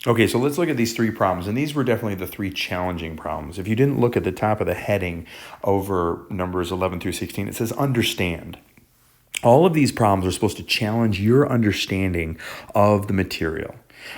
Okay, so let's look at these three problems. And these were definitely the three challenging problems. If you didn't look at the top of the heading over numbers 11 through 16, it says understand. All of these problems are supposed to challenge your understanding of the material.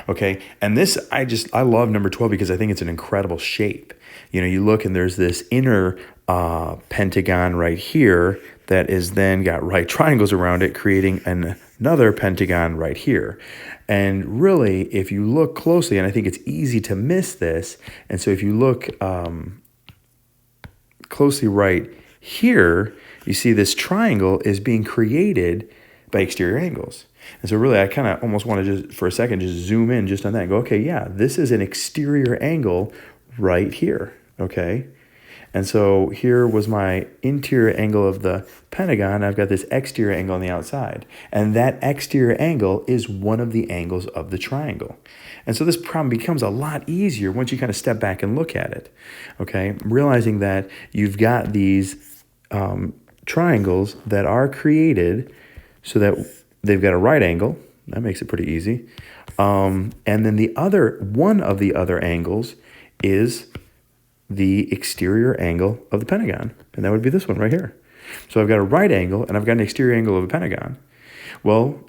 Okay. And this, I love number 12 because I think it's an incredible shape. You know, you look and there's this inner pentagon right here that is then got right triangles around it, creating another pentagon right here. And really, if you look closely, and I think it's easy to miss this, and so if you look closely right here, you see this triangle is being created by exterior angles. And so really, I kind of almost want to just, for a second, just zoom in just on that and go, okay, yeah, this is an exterior angle right here, okay? And so here was my interior angle of the pentagon. I've got this exterior angle on the outside. And that exterior angle is one of the angles of the triangle. And so this problem becomes a lot easier once you kind of step back and look at it, okay? Realizing that you've got these triangles that are created so that they've got a right angle. That makes it pretty easy. And then one of the other angles is the exterior angle of the pentagon. And that would be this one right here. So I've got a right angle and I've got an exterior angle of a pentagon. Well,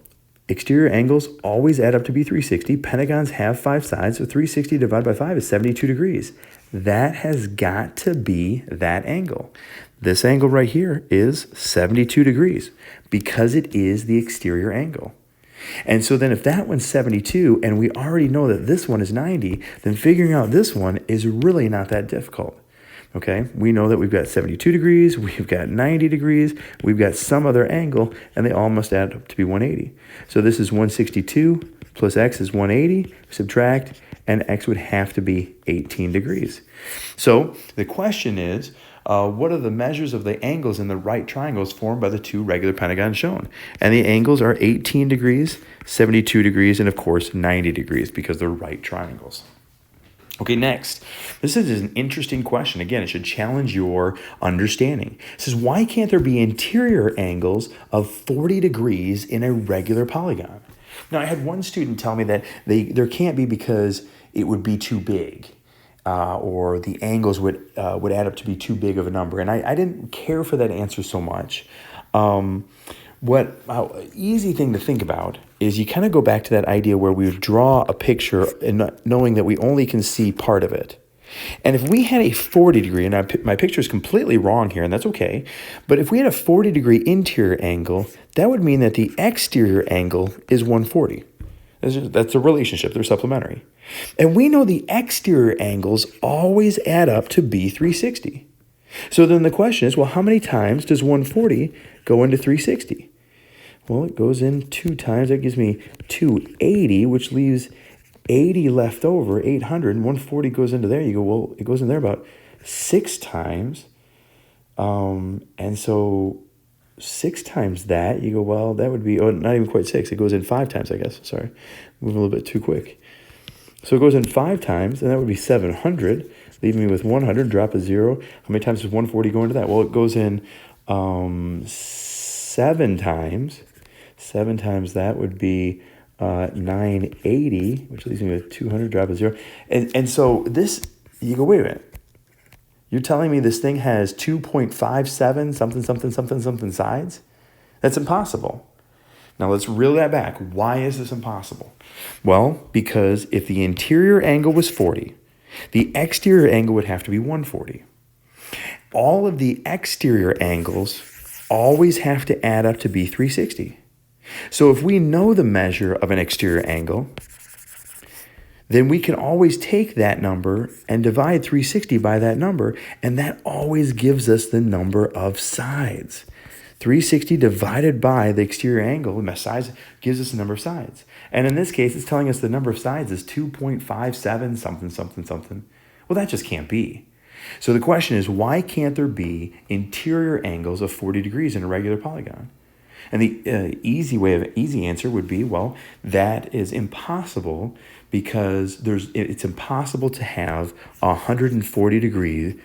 exterior angles always add up to be 360. Pentagons have 5 sides, so 360 divided by 5 is 72 degrees. That has got to be that angle. This angle right here is 72 degrees because it is the exterior angle. And so then if that one's 72 and we already know that this one is 90, then figuring out this one is really not that difficult. Okay, we know that we've got 72 degrees, we've got 90 degrees, we've got some other angle, and they all must add up to be 180. So this is 162 plus x is 180, subtract, and x would have to be 18 degrees. So the question is, what are the measures of the angles in the right triangles formed by the two regular pentagons shown? And the angles are 18 degrees, 72 degrees, and of course 90 degrees because they're right triangles. Okay, next. This is an interesting question. Again, it should challenge your understanding. It says, why can't there be interior angles of 40 degrees in a regular polygon? Now, I had one student tell me that there can't be because it would be too big. Or the angles would add up to be too big of a number. And I didn't care for that answer so much. Easy thing to think about is you kind of go back to that idea where we draw a picture and knowing that we only can see part of it. And if we had a 40 degree, and my picture is completely wrong here, and that's okay, but if we had a 40 degree interior angle, that would mean that the exterior angle is 140. That's a relationship. They're supplementary. And we know the exterior angles always add up to be 360. So then the question is, well, how many times does 140 go into 360? Well, it goes in 2 times. That gives me 280, which leaves 80 left over, 800. And 140 goes into there. You go, well, it goes in there about 6 times. And so 6 times that, you go, well, that would be, not even quite 6. It goes in 5 times, I guess. Sorry, moving a little bit too quick. So it goes in 5 times, and that would be 700, leaving me with 100, drop a 0. How many times does 140 go into that? Well, it goes in 7 times. 7 times that would be 980, which leaves me with 200, drop a 0. And so this, you go, wait a minute. You're telling me this thing has 2.57 something sides? That's impossible. Now let's reel that back. Why is this impossible? Well, because if the interior angle was 40, the exterior angle would have to be 140. All of the exterior angles always have to add up to be 360. So if we know the measure of an exterior angle, then we can always take that number and divide 360 by that number, and that always gives us the number of sides. 360 divided by the exterior angle, the size, gives us the number of sides. And in this case, it's telling us the number of sides is 2.57 something. Well, that just can't be. So the question is, why can't there be interior angles of 40 degrees in a regular polygon? And the easy answer would be, well, that is impossible because it's impossible to have 140 degree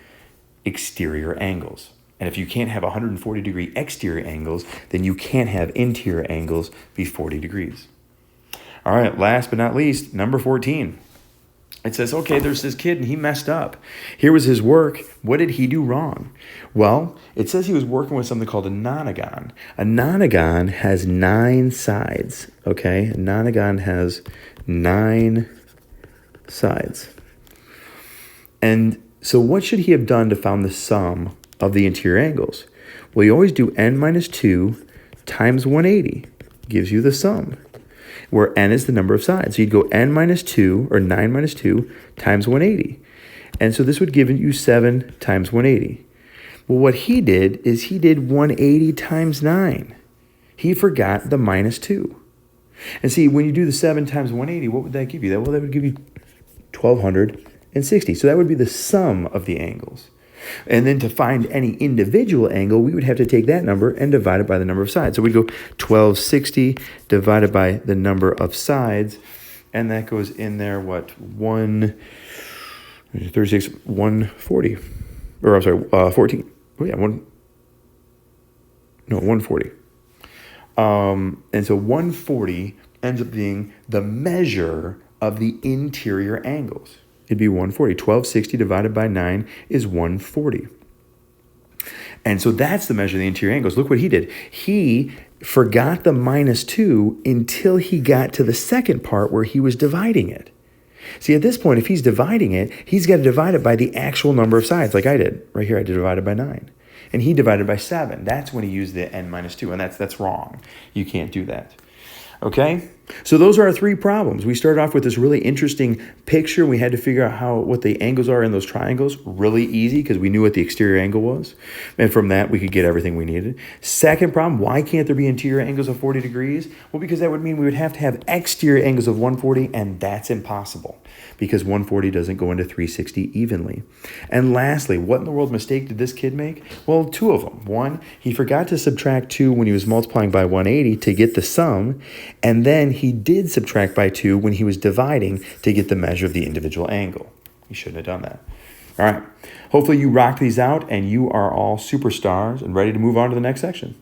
exterior angles. And if you can't have 140 degree exterior angles, then you can't have interior angles be 40 degrees. All right, last but not least, number 14. it says, okay, there's this kid and he messed up. Here was his work. What did he do wrong? Well, it says he was working with something called a nonagon. A nonagon has 9 sides, okay? A nonagon has 9 sides. And so what should he have done to find the sum of the interior angles? Well, you always do n minus 2 times 180 gives you the sum, where n is the number of sides. So you'd go n minus 2, or 9 minus 2, times 180. And so this would give you 7 times 180. Well, what he did is he did 180 times 9. He forgot the minus 2. And see, when you do the 7 times 180, what would that give you? Well, that would give you 1,260. So that would be the sum of the angles. And then to find any individual angle, we would have to take that number and divide it by the number of sides. So we'd go 1,260 divided by the number of sides, and that goes in there, 136, 140. Or I'm sorry, 14. Oh yeah, 140. And so 140 ends up being the measure of the interior angles. It'd be 140. 1,260 divided by 9 is 140. And so that's the measure of the interior angles. Look what he did. He forgot the minus 2 until he got to the second part where he was dividing it. See, at this point, if he's dividing it, he's got to divide it by the actual number of sides, like I did. Right here, I divided by 9. And he divided by 7. That's when he used the n minus 2, and that's wrong. You can't do that. Okay? So those are our 3 problems. We started off with this really interesting picture. We had to figure out what the angles are in those triangles. Really easy because we knew what the exterior angle was. And from that, we could get everything we needed. Second problem, why can't there be interior angles of 40 degrees? Well, because that would mean we would have to have exterior angles of 140, and that's impossible because 140 doesn't go into 360 evenly. And lastly, what in the world mistake did this kid make? Well, 2 of them. One, he forgot to subtract 2 when he was multiplying by 180 to get the sum, and then he did subtract by 2 when he was dividing to get the measure of the individual angle. He shouldn't have done that. All right. Hopefully you rock these out and you are all superstars and ready to move on to the next section.